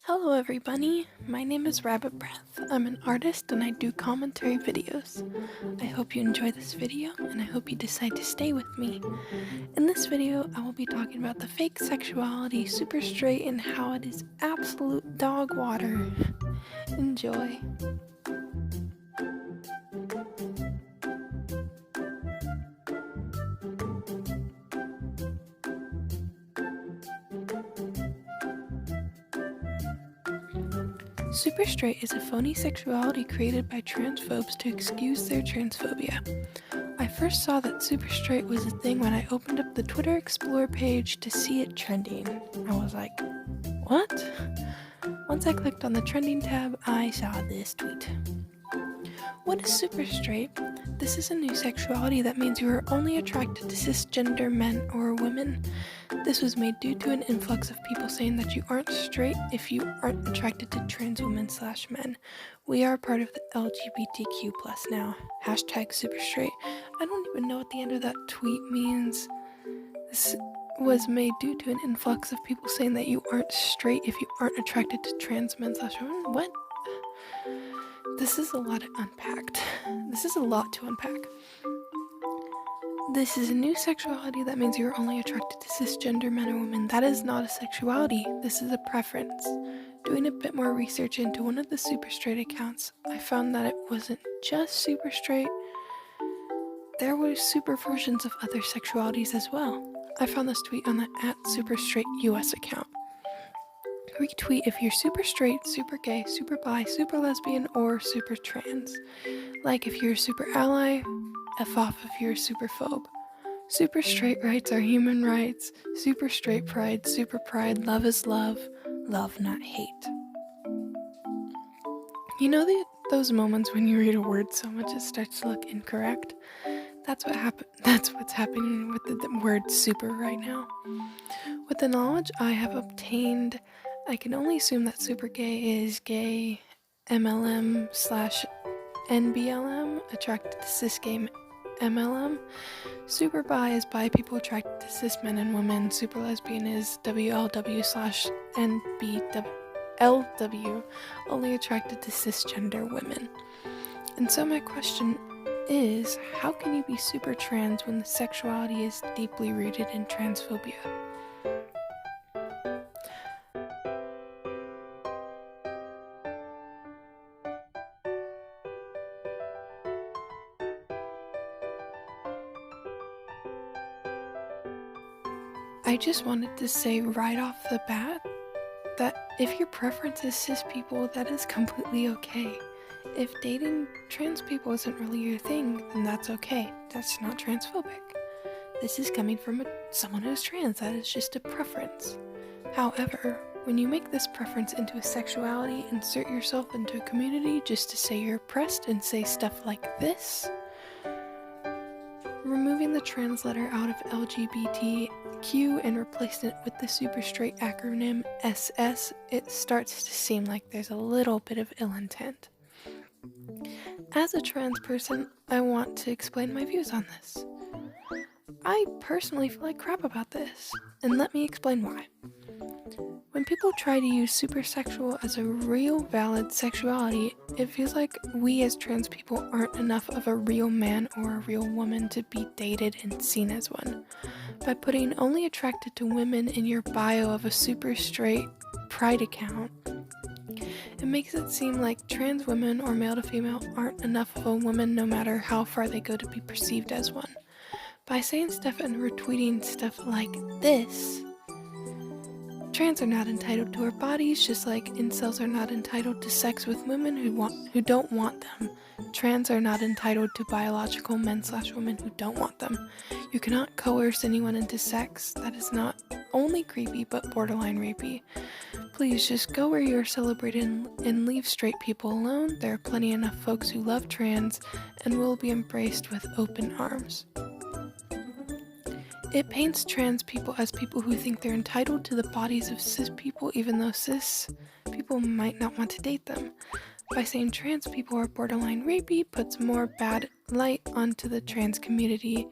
Hello everybody, my name is Rabbit Breath. I'm an artist and I do commentary videos. I hope you enjoy this video and I hope you decide to stay with me. In this video, I will be talking about the fake sexuality, super straight, and how it is absolute dog water. Enjoy. Super straight is a phony sexuality created by transphobes to excuse their transphobia. I first saw that super straight was a thing when I opened up the Twitter Explore page to see it trending. I was like, what? Once I clicked on the trending tab, I saw this tweet. What is super straight? This is a new sexuality that means you are only attracted to cisgender men or women. This was made due to an influx of people saying that you aren't straight if you aren't attracted to trans women/men. We are part of the LGBTQ+ now. Hashtag super straight. I don't even know what the end of that tweet means. This was made due to an influx of people saying that you aren't straight if you aren't attracted to trans men/women. What? This is a lot to unpack. This is a new sexuality that means you're only attracted to cisgender men or women. That is not a sexuality. This is a preference. Doing a bit more research into one of the super straight accounts, I found that it wasn't just super straight. There were super versions of other sexualities as well. I found this tweet on the @SuperstraightUS account. Retweet if you're super straight, super gay, super bi, super lesbian, or super trans. Like if you're a super ally, F off if you're a super phobe. Super straight rights are human rights. Super straight pride, super pride, love is love. Love, not hate. You know those moments when you read a word so much it starts to look incorrect? That's what's happening with the word super right now. With the knowledge I have obtained, I can only assume that super gay is gay MLM/NBLM, attracted to cis gay MLM. Super bi is bi people attracted to cis men and women. Super lesbian is WLW/NBLW, only attracted to cisgender women. And so my question is, how can you be super trans when the sexuality is deeply rooted in transphobia? I just wanted to say right off the bat that if your preference is cis people, that is completely okay. If dating trans people isn't really your thing, then that's okay. That's not transphobic. This is coming from someone who's trans. That is just a preference. However, when you make this preference into a sexuality, insert yourself into a community just to say you're oppressed and say stuff like this, removing the trans letter out of LGBTQ and replacing it with the super straight acronym SS, it starts to seem like there's a little bit of ill intent. As a trans person, I want to explain my views on this. I personally feel like crap about this, and let me explain why. When people try to use supersexual as a real valid sexuality, it feels like we as trans people aren't enough of a real man or a real woman to be dated and seen as one. By putting only attracted to women in your bio of a super straight pride account, it makes it seem like trans women or male to female aren't enough of a woman no matter how far they go to be perceived as one. By saying stuff and retweeting stuff like this, trans are not entitled to our bodies, just like incels are not entitled to sex with women who don't want them. Trans are not entitled to biological men/women who don't want them. You cannot coerce anyone into sex. That is not only creepy, but borderline rapey. Please just go where you are celebrated and leave straight people alone. There are plenty enough folks who love trans and will be embraced with open arms. It paints trans people as people who think they're entitled to the bodies of cis people, even though cis people might not want to date them. By saying trans people are borderline rapey puts more bad light onto the trans community,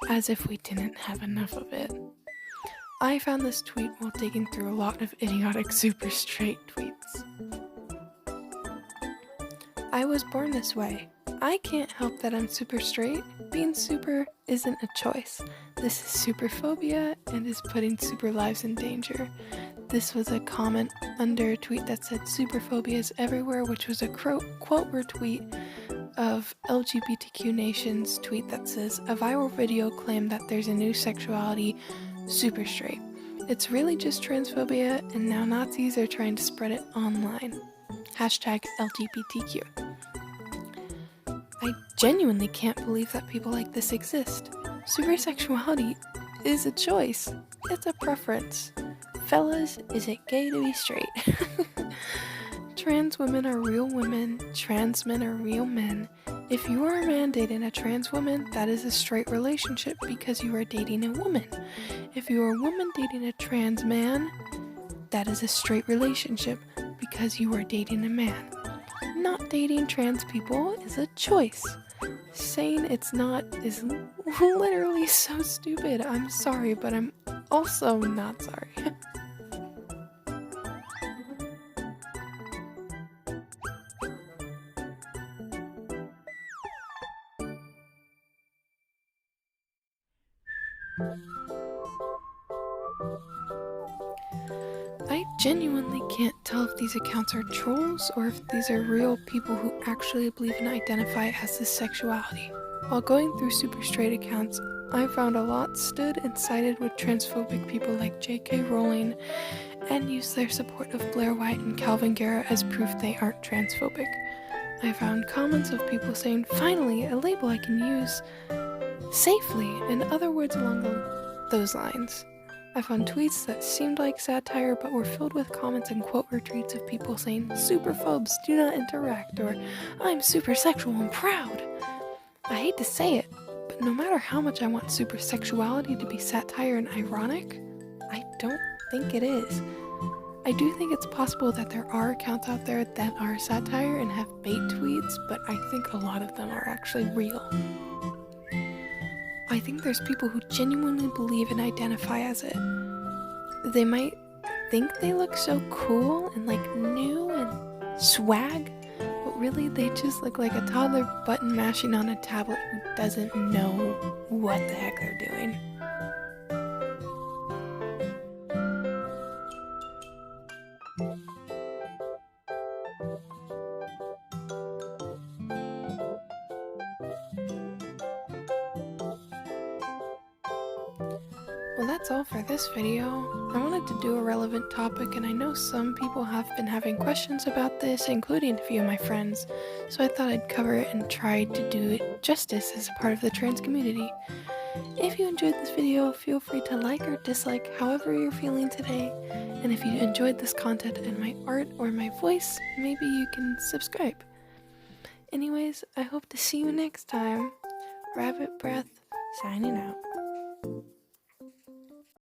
as if we didn't have enough of it. I found this tweet while digging through a lot of idiotic super straight tweets. I was born this way. I can't help that I'm super straight. Being super isn't a choice. This is superphobia and is putting super lives in danger. This was a comment under a tweet that said superphobia is everywhere, which was a quote retweet of LGBTQ Nation's tweet that says, a viral video claimed that there's a new sexuality, super straight. It's really just transphobia, and now Nazis are trying to spread it online. Hashtag LGBTQ. I genuinely can't believe that people like this exist. Supersexuality is a choice. It's a preference. Fellas, is it gay to be straight? Trans women are real women. Trans men are real men. If you are a man dating a trans woman, that is a straight relationship because you are dating a woman. If you are a woman dating a trans man, that is a straight relationship because you are dating a man. Not dating trans people is a choice. Saying it's not is literally so stupid. I'm sorry, but I'm also not sorry. I genuinely can't tell if these accounts are trolls or if these are real people who actually believe and identify as this sexuality. While going through super straight accounts, I found a lot stood and sided with transphobic people like J.K. Rowling and used their support of Blair White and Calvin Guerra as proof they aren't transphobic. I found comments of people saying, finally, a label I can use safely, and other words along those lines. I found tweets that seemed like satire but were filled with comments and quote retweets of people saying, superphobes do not interact, or I'm super sexual and proud. I hate to say it, but no matter how much I want supersexuality to be satire and ironic, I don't think it is. I do think it's possible that there are accounts out there that are satire and have bait tweets, but I think a lot of them are actually real. I think there's people who genuinely believe and identify as it. They might think they look so cool and like new and swag, but really they just look like a toddler button mashing on a tablet who doesn't know what the heck they're doing. Well, that's all for this video. I wanted to do a relevant topic, and I know some people have been having questions about this, including a few of my friends, so I thought I'd cover it and try to do it justice as a part of the trans community. If you enjoyed this video, feel free to like or dislike however you're feeling today, and if you enjoyed this content and my art or my voice, maybe you can subscribe. Anyways, I hope to see you next time. Rabbit Breath, signing out.